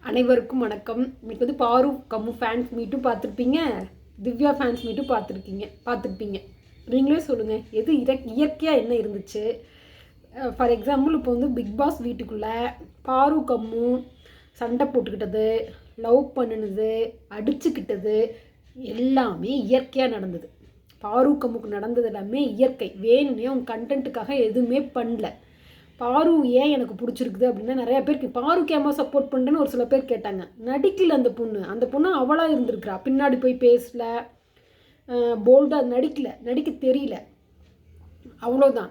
அனைவருக்கும் வணக்கம். இன்னைக்கு வந்து பாரு கம்மு ஃபேன்ஸ் மீட்டும் பார்த்துருப்பீங்க, திவ்யா ஃபேன்ஸ் மீட்டும் பார்த்துருப்பீங்க. நீங்களே சொல்லுங்கள், எது இயற்கையாக என்ன இருந்துச்சு? ஃபார் எக்ஸாம்பிள் இப்போ வந்து பிக் பாஸ் வீட்டுக்குள்ளே பாரு கம்மு சண்டை போட்டுக்கிட்டது, லவ் பண்ணினது, அடிச்சுக்கிட்டது எல்லாமே இயற்கையாக நடந்தது. பாரு கம்முக்கு நடந்தது எல்லாமே இயற்கை. வேணும்னே அவங்க கண்டென்ட்டுக்காக எதுவுமே பண்ணல. பாரு ஏன் எனக்கு பிடிச்சிருக்குது அப்படின்னா, நிறையா பேருக்கு பாருக்கு ஏமா சப்போர்ட் பண்ணுறேன்னு ஒரு சில பேர் கேட்டாங்க. நடிக்கல அந்த பொண்ணு அவளாக இருந்திருக்கிறா. பின்னாடி போய் பேசல, போல்டாக நடிக்க தெரியல, அவ்வளோதான்.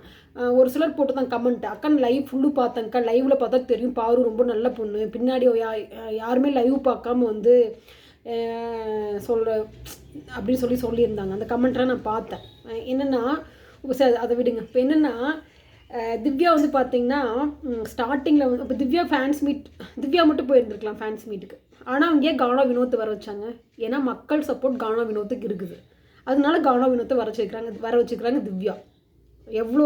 ஒரு சிலர் போட்டு தான் கமெண்ட், அக்கா லைவ் ஃபுல்லு பார்த்தேங்க்கா, லைவில் பார்த்தா தெரியும் பாரு ரொம்ப நல்ல பொண்ணு, பின்னாடி யாருமே லைவ் பார்க்காம வந்து அப்படின்னு சொல்லியிருந்தாங்க. அந்த கமெண்ட்லாம் நான் பார்த்தேன். என்னென்னா அதை விடுங்க. இப்போ என்னென்னா, திவ்யா வந்து பார்த்தீங்கன்னா ஸ்டார்டிங்கில் வந்து இப்போ திவ்யா மட்டும் போயிருந்துருக்கலாம் ஃபேன்ஸ் மீட்டுக்கு. ஆனால் அவங்க ஏன் கானா வினோத்தை வர வச்சாங்க? ஏன்னா மக்கள் சப்போர்ட் கானா வினோத்துக்கு இருக்குது. அதனால கானா வினோத்தை வர வச்சுக்கிறாங்க திவ்யா. எவ்வளோ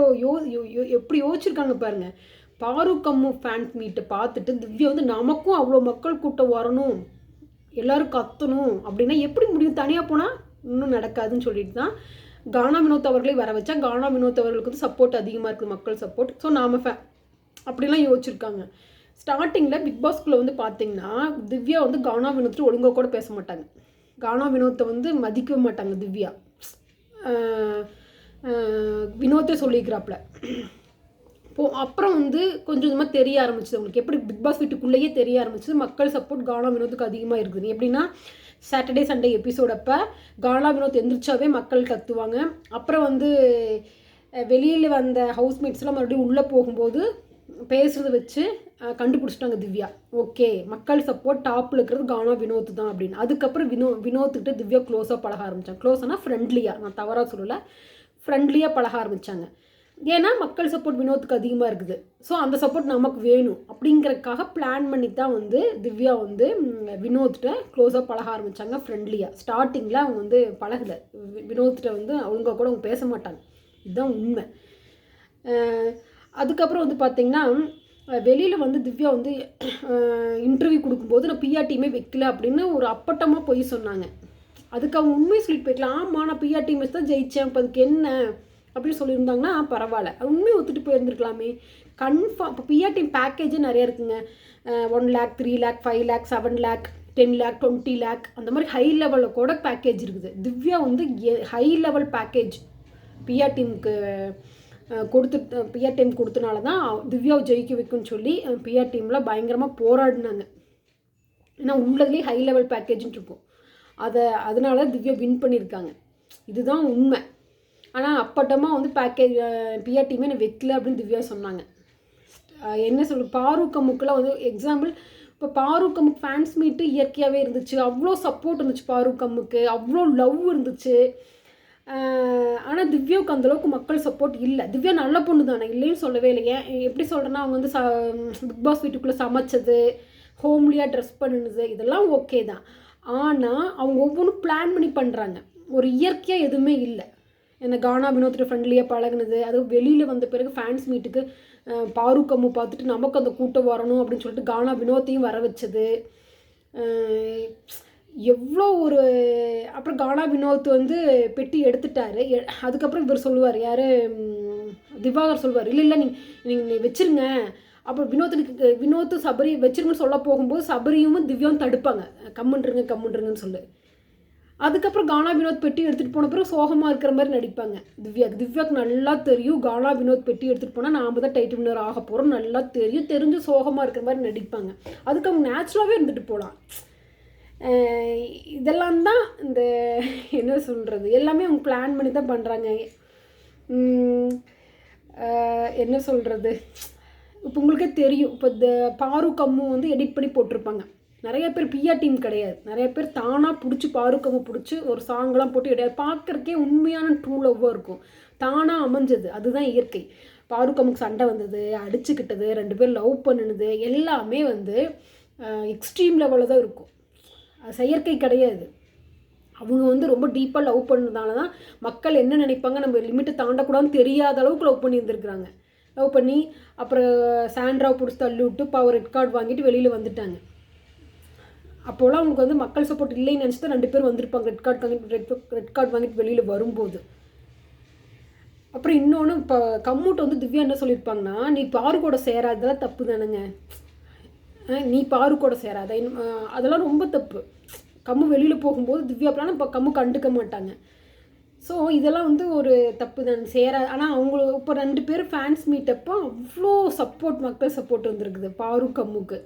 எப்படி யோசிச்சிருக்காங்க பாருங்கள். பாரு கம்மு ஃபேன்ஸ் மீட்டை பார்த்துட்டு திவ்யா வந்து நமக்கும் அவ்வளோ மக்கள் கூட்டம் வரணும், எல்லோரும் கத்தணும் அப்படின்னா எப்படி முடியும்? தனியாக போனால் இன்னும் நடக்காதுன்னு சொல்லிட்டு தான் கானா வினோத் அவர்களே வர வச்சா. கானா வினோத் அவர்களுக்கு வந்து சப்போர்ட் அதிகமாக இருக்குது, மக்கள் சப்போர்ட். ஸோ நாம அப்படிலாம் யோசிச்சிருக்காங்க. ஸ்டார்டிங்கில் பிக் பாஸ்குள்ளே வந்து பார்த்தீங்கன்னா திவ்யா வந்து கானா வினோத்தை ஒழுங்காக கூட பேச மாட்டாங்க. கானா வினோத்தை வந்து மதிக்கவே மாட்டாங்க திவ்யா. வினோத்தே சொல்லிக்கிறாப்புல. அப்புறம் வந்து கொஞ்சம் கொஞ்சமாக தெரிய ஆரம்பிச்சது அவங்களுக்கு. எப்படி பிக் பாஸ் வீட்டுக்குள்ளேயே தெரிய ஆரம்பிச்சது மக்கள் சப்போர்ட் கானா வினோத்துக்கு அதிகமாக இருக்குது. எப்படின்னா சாட்டர்டே சண்டே எபிசோட் அப்போ கானா வினோத் எந்திரிச்சாவே மக்கள் கத்துவாங்க. அப்புறம் வந்து வெளியில் வந்த ஹவுஸ்மேட்ஸ்லாம் மறுபடியும் உள்ளே போகும்போது பேசுகிறத வச்சு கண்டுபிடிச்சிட்டாங்க திவ்யா. ஓகே, மக்கள் சப்போர்ட் டாப்பில் இருக்கிறது கானா வினோத் தான் அப்படின்னு. அதுக்கப்புறம் வினோத்துக்கிட்ட திவ்யா க்ளோஸாக பழக ஆரம்பித்தாங்க. க்ளோஸானால் ஃப்ரெண்ட்லியாக, நான் தவறாக சொல்லலை, ஃப்ரெண்ட்லியாக பழக ஆரம்பித்தாங்க. ஏன்னா மக்கள் சப்போர்ட் வினோத்துக்கு அதிகமாக இருக்குது. ஸோ அந்த சப்போர்ட் நமக்கு வேணும் அப்படிங்கிறதுக்காக பிளான் பண்ணி தான் வந்து திவ்யா வந்து வினோத்திட்ட க்ளோஸாக பழக ஆரம்பித்தாங்க, ஃப்ரெண்ட்லியாக. ஸ்டார்டிங்கில் அவங்க வந்து பழகலை. வினோத்திட்ட வந்து அவங்க கூட அவங்க பேச மாட்டாங்க. இதுதான் உண்மை. அதுக்கப்புறம் வந்து பார்த்திங்கன்னா வெளியில் வந்து திவ்யா வந்து இன்டர்வியூ கொடுக்கும்போது நான் பிஆர் டீமே வைக்கல அப்படின்னு ஒரு அப்பட்டமாக போய் சொன்னாங்க. அதுக்கு அவங்க உண்மையை சொல்லிட்டு போய்க்கலாம். ஆமாம், நான் பிஆர் டீம் வச்சு தான் ஜெயித்தேன், இப்போ அதுக்கு என்ன அப்படின்னு சொல்லியிருந்தாங்கன்னா பரவாயில்ல. அது உண்மையை ஒத்துட்டு போயிருந்துருக்கலாமே. கன்ஃபார்ம் இப்போ பிஆர் டீம் பேக்கேஜே நிறையா இருக்குங்க. 1 lakh, 3 lakh, 5 lakh, 7 lakh, 10 lakh, 20 lakh அந்த மாதிரி ஹை லெவலில் கூட பேக்கேஜ் இருக்குது. திவ்யா வந்து ஹை லெவல் பேக்கேஜ் பிஆர் டீமுக்கு பிஆர் டீம் கொடுத்தனால தான் திவ்யாவை ஜெயிக்க வைக்கும்னு சொல்லி பிஆர் டீமில் பயங்கரமாக போராடினாங்க. ஏன்னா உள்ளதுலேயே ஹை லெவல் பேக்கேஜ்னு இருக்கும். அதனால திவ்யா வின் பண்ணியிருக்காங்க. இதுதான் உண்மை. ஆனால் அப்பட்டமாக வந்து பேக்கேஜ் பிஆர் டீமே நான் வைக்கல அப்படின்னு திவ்யா சொன்னாங்க. என்ன பாரு கம்முக்கெல்லாம் வந்து எக்ஸாம்பிள், இப்போ பாரு கம்முக்கு ஃபேன்ஸ் மீட்டு இயற்கையாகவே இருந்துச்சு. அவ்வளோ சப்போர்ட் இருந்துச்சு பாரு கம்முக்கு, அவ்வளோ லவ் இருந்துச்சு. ஆனால் திவ்யாவுக்கு அந்தளவுக்கு மக்கள் சப்போர்ட் இல்லை. திவ்யா நல்ல பொண்ணு தானே, இல்லைன்னு சொல்லவே இல்லை. ஏன் எப்படி சொல்கிறேன்னா, அவங்க வந்து பிக் பாஸ் வீட்டுக்குள்ளே சமைச்சது, ஹோம்லியாக ட்ரெஸ் பண்ணினது இதெல்லாம் ஓகே தான். ஆனால் அவங்க ஒவ்வொன்றும் பிளான் பண்ணி பண்ணுறாங்க. ஒரு இயற்கையாக எதுவுமே இல்லை. என்ன கானா வினோத்திட்ட ஃப்ரெண்ட்லியாக பழகினது, அதுவும் வெளியில் வந்த பிறகு ஃபேன்ஸ் மீட்டுக்கு பாரு கம்மு பார்த்துட்டு நமக்கு அந்த கூட்டம் வரணும் அப்படின்னு சொல்லிட்டு கானா வினோத்தையும் வர வச்சது எவ்வளோ ஒரு. அப்புறம் கானா வினோத் வந்து பெட்டி எடுத்துட்டாரு. அதுக்கப்புறம் இவர் சொல்லுவார், யார் திவாகர் சொல்லுவார், இல்லை நீங்கள் வச்சுருங்க. அப்புறம் வினோத்து சபரி வச்சிருங்கன்னு சொல்ல போகும்போது சபரியும் திவ்யாவும் தடுப்பாங்க, கம்முன்றுங்கன்னு சொல்லு. அதுக்கப்புறம் கானா வினோத் பெட்டி எடுத்துகிட்டு போன பிறகு சோகமாக இருக்கிற மாதிரி நடிப்பாங்க. திவ்யாவுக்கு நல்லா தெரியும் கானா வினோத் பெட்டி எடுத்துகிட்டு போனால் நாம் தான் டைட்டில் வின்னர் ஆக போகிறோம் நல்லா தெரிஞ்சு சோகமாக இருக்கிற மாதிரி நடிப்பாங்க. அதுக்கு அவங்க நேச்சுரலாகவே இருந்துட்டு போகலாம். இதெல்லாம் தான் இந்த என்ன சொல்கிறது, எல்லாமே அவங்க பிளான் பண்ணி தான் பண்ணுறாங்க. என்ன சொல்கிறது, இப்போ உங்களுக்கே தெரியும். இப்போ இந்த பாரு கம்மு வந்து எடிட் பண்ணி போட்டிருப்பாங்க. நிறைய பேர் பிஆர் டீம் கிடையாது, நிறைய பேர் தானாக பிடிச்சி பாரு கம்மு பிடிச்சி ஒரு சாங்கெலாம் போட்டு கிடையாது. பார்க்குறக்கே உண்மையான ட்ரூ லவ்வாக இருக்கும், தானாக அமைஞ்சது. அதுதான் இயற்கை. பாரு கம்முக்கு சண்டை வந்தது, அடிச்சுக்கிட்டது, 2 பேர் லவ் பண்ணினது எல்லாமே வந்து எக்ஸ்ட்ரீம் லெவலில் தான் இருக்கும். அது செயற்கை கிடையாது. அவங்க வந்து ரொம்ப டீப்பாக லவ் பண்ணதால தான் மக்கள் என்ன நினைப்பாங்க, நம்ம லிமிட்டை தாண்டக்கூடாதுன்னு தெரியாத அளவுக்கு லவ் பண்ணியிருந்துருக்குறாங்க. லவ் பண்ணி அப்புறம் சாண்ட்ராவை பிடிச்சி தள்ளி விட்டு ரெட் கார்டு வாங்கிட்டு வெளியில் வந்துட்டாங்க. அப்போலாம் அவங்களுக்கு வந்து மக்கள் சப்போர்ட் இல்லைன்னு நினச்சி தான் 2 பேர் வந்திருப்பாங்க ரெட் கார்டு வாங்கிட்டு வெளியில் வரும்போது. அப்புறம் இன்னொன்று இப்போ கம்முட்ட வந்து திவ்யா என்ன சொல்லியிருப்பாங்கன்னா, நீ பாரு கூட சேராதெல்லாம் தப்பு தானுங்க, நீ பாரு கூட சேராத, அதெல்லாம் ரொம்ப தப்பு. கம்மு வெளியில் போகும்போது திவ்யா அப்படின்னா இப்போ கம்மு கண்டுக்க மாட்டாங்க. ஸோ இதெல்லாம் வந்து ஒரு தப்பு தான் ஆனால் அவங்க இப்போ 2 பேர் ஃபேன்ஸ் மீட்டப்போ அவ்வளோ சப்போர்ட், மக்கள் சப்போர்ட் வந்துருக்குது பாரு கம்முக்கு.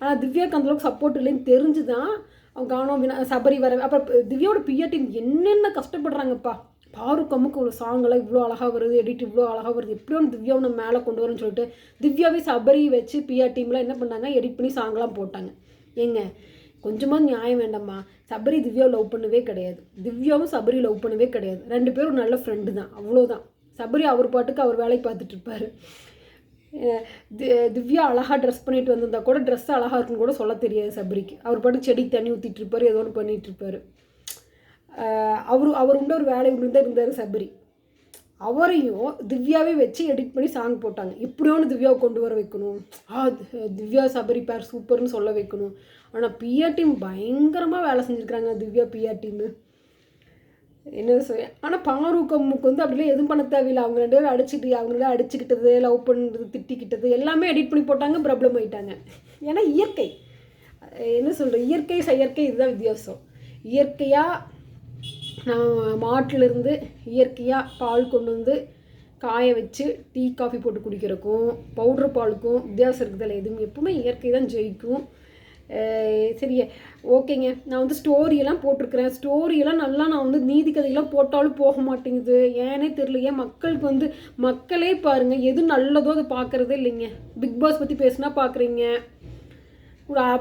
ஆனால் திவ்யாவுக்கு அந்தளவுக்கு சப்போர்ட் இல்லைன்னு தெரிஞ்சு தான் அவங்க காணோம் சபரி வர. அப்புறம் திவ்யாவோட பிஆர் டீம் என்னென்ன கஷ்டப்படுறாங்கப்பா. பாரு கம்முக்கு ஒரு சாங்கெல்லாம் இவ்வளோ அழகாக வருது, எடிட் இவ்வளோ அழகாக வருது, எப்படியோ திவ்யாவை நம்ம மேலே கொண்டு வரணும்னு சொல்லிட்டு திவ்யாவே சபரி வச்சு பிஆர் டீம்லாம் என்ன பண்ணாங்க, எடிட் பண்ணி சாங்கெலாம் போட்டாங்க. ஏங்க கொஞ்சமாக நியாயம் வேண்டாமா? சபரி திவ்யாவை லவ் பண்ணவே கிடையாது, திவ்யாவும் சபரி லவ் பண்ணவே கிடையாது. 2 பேரும் நல்ல ஃப்ரெண்டு தான், அவ்வளோதான். சபரி அவர் பாட்டுக்கு அவர் வேலைக்கு பார்த்துட்டு இருப்பார். திவ்யா அழகாக ட்ரெஸ் பண்ணிட்டு வந்திருந்தா கூட ட்ரெஸ் அழகாக இருக்குன்னு கூட சொல்ல தெரியாது சபரிக்கு. அவர் பாட்டுக்கு செடிக்கு தண்ணி ஊற்றிட்டு இருப்பார், ஏதோ ஒன்று பண்ணிகிட்டு இருப்பார். அவர் உண்டு ஒரு வேலை உண்டு தான் இருந்தார் சபரி. அவரையும் திவ்யாவே வச்சு எடிட் பண்ணி சாங் போட்டாங்க. எப்படியோன்னு திவ்யாவை கொண்டு வர வைக்கணும், திவ்யா சபரி பேர் சூப்பர்னு சொல்ல வைக்கணும். ஆனால் பிஆர் டீம் பயங்கரமாக வேலை செஞ்சுருக்குறாங்க, திவ்யா பிஆர் டீமு. என்ன சொல்ல. ஆனால் பாருக்கம்முக்கு வந்து அப்படிலாம் எதுவும் பண்ண தேவையில்லை. அவங்க 2 பேரும் அடிச்சுக்கிட்டது, லவ் பண்ணுறது, திட்டிக்கிட்டது எல்லாமே எடிட் பண்ணி போட்டாங்க, ப்ராப்ளம் ஆகிட்டாங்க. ஏன்னா இயற்கை, என்ன சொல்கிறது, இயற்கை செயற்கை இதுதான் வித்தியாசம். இயற்கையாக மாட்டிலிருந்து இயற்கையாக பால் கொண்டு வந்து காய வச்சு டீ காஃபி போட்டு குடிக்கிறதுக்கும் பவுட்ரு பாலுக்கும் வித்தியாசம் இருக்குதில்ல. எதுவும் எப்பவுமே இயற்கை தான் ஜெயிக்கும். சரி, ஓகேங்க. நான் வந்து ஸ்டோரியெல்லாம் போட்டிருக்கிறேன். ஸ்டோரியெல்லாம் நல்லா நான் வந்து நீதி கதையெல்லாம் போட்டாலும் போக மாட்டேங்குது, ஏன்னே தெரியல. ஏன் மக்களுக்கு வந்து மக்களே பாருங்கள், எது நல்லதோ அதை பார்க்குறதே இல்லைங்க. பிக் பாஸ் பற்றி பேசுனா பார்க்குறீங்க,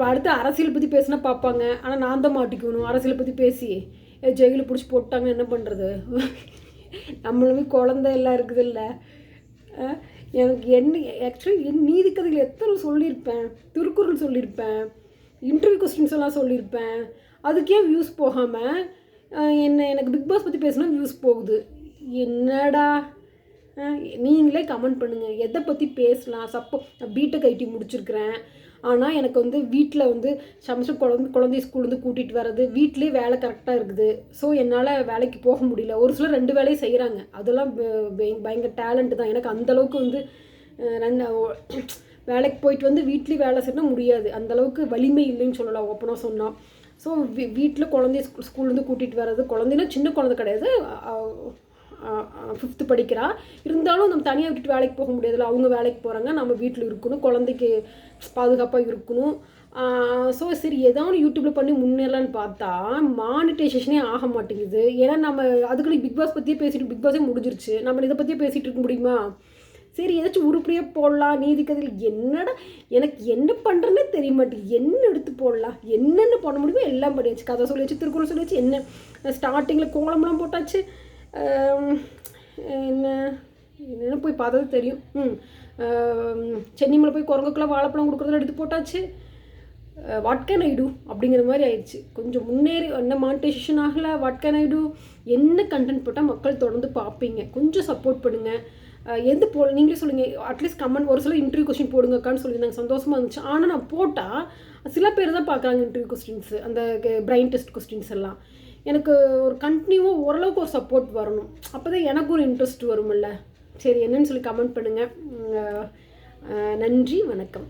அடுத்து அரசியல் பற்றி பேசுனா பார்ப்பாங்க. ஆனால் நான் தான் மாட்டிக்கணும் அரசியலை பற்றி பேசி. ஜெயிலில் பிடிச்சி போட்டாங்க, என்ன பண்ணுறது? நம்மளுமே குழந்தை எல்லாம் இருக்குது இல்லை. எனக்கு ஆக்சுவலி நீதி கதைகள் எத்தனை சொல்லியிருப்பேன், திருக்குறள் சொல்லியிருப்பேன், இன்டர்வியூ கொஸ்டின்ஸ் எல்லாம் சொல்லியிருப்பேன். அதுக்கே வியூஸ் போகாமல் எனக்கு பிக் பாஸ் பற்றி பேசினா வியூஸ் போகுது. என்னடா, நீங்களே கமெண்ட் பண்ணுங்கள், எதை பற்றி பேசலாம். நான் பிடெக் ஐடி முடிச்சிருக்கிறேன், ஆனால் எனக்கு வந்து வீட்டில் வந்து சமைச்சு குழந்தை ஸ்கூல்லேருந்து கூட்டிகிட்டு வர்றது, வீட்லேயே வேலை கரெக்டாக இருக்குது. ஸோ என்னால் வேலைக்கு போக முடியல. ஒரு சிலர் 2 வேலையும் செய்கிறாங்க, அதெல்லாம் பயங்கர டேலண்ட்டு தான். எனக்கு அந்தளவுக்கு வந்து வேலைக்கு போயிட்டு வந்து வீட்லேயும் வேலை செய்யணும் முடியாது, அந்தளவுக்கு வலிமை இல்லைன்னு சொல்லலாம் ஓப்பனாக சொன்னால். ஸோ வீட்டில் குழந்தைய ஸ்கூல்லேருந்து கூட்டிகிட்டு வர்றது, குழந்தைன்னா சின்ன குழந்தை கிடையாது, 5th படிக்கிறா. இருந்தாலும் நம்ம தனியாக விட்டுட்டு வேலைக்கு போக முடியாதுல்ல. அவங்க வேலைக்கு போகிறாங்க, நம்ம வீட்டில் இருக்கணும், குழந்தைக்கு பாதுகாப்பாக இருக்கணும். ஸோ சரி ஏதாவது யூடியூப்பில் பண்ணி முன்னேறலான்னு பார்த்தா மானிட்டைசேஷனே ஆக மாட்டேங்குது. ஏன்னா நம்ம அதுக்குள்ளே பிக் பாஸ் பற்றியே பேசிட்டு, பிக் பாஸே முடிஞ்சிருச்சு, நம்ம இதை பற்றியே பேசிகிட்டு இருக்க முடியுமா? சரி ஏதாச்சும் உருப்படியாக போடலாம். நீதி கதையில் என்னடா எனக்கு என்ன பண்ணுறேன்னே தெரிய மாட்டேங்குது, என்ன எடுத்து போடலாம், என்னென்ன பண்ண முடியுமோ எல்லாம் பண்ணியாச்சு. கதை சொல்லியாச்சு, திருக்குறள் சொல்லியாச்சு, என்ன ஸ்டார்டிங்கில் கோலம்லாம் போட்டாச்சு, என்ன போய் பார்த்தது தெரியும். சென்னிமலை போய் குரங்குக்குள்ளே வாழைப்பழம் கொடுக்குறதுல எடுத்து போட்டாச்சு. வாட் கேன் ஐ டூ அப்படிங்கிற மாதிரி ஆயிடுச்சு. கொஞ்சம் முன்னேறி என்ன மானிட்டைசேஷன் ஆகலை, வாட் கேன் ஐ டூ. என்ன கண்டென்ட் போட்டால் மக்கள் தொடர்ந்து பார்ப்பீங்க, கொஞ்சம் சப்போர்ட் பண்ணுங்கள். எது நீங்களே சொல்லுங்கள். அட்லீஸ்ட் கமெண்ட் ஒரு சில இன்டர்வியூ கொஸ்டின் போடுங்கக்கான்னு சொல்லியிருந்தாங்க, சந்தோஷமாக இருந்துச்சு. ஆனால் நான் போட்டால் சில பேர் தான் பார்க்குறாங்க இன்டர்வியூ கொஸ்டின்ஸு, அந்த பிரைன் டெஸ்ட் கொஸ்டின்ஸ் எல்லாம். எனக்கு ஒரு கண்டினியூவாக ஓரளவுக்கு ஒரு சப்போர்ட் வரணும், அப்போ தான் எனக்கு ஒரு இன்ட்ரெஸ்ட் வரும்ல. சரி என்னன்னு சொல்லி கமெண்ட் பண்ணுங்கள். நன்றி, வணக்கம்.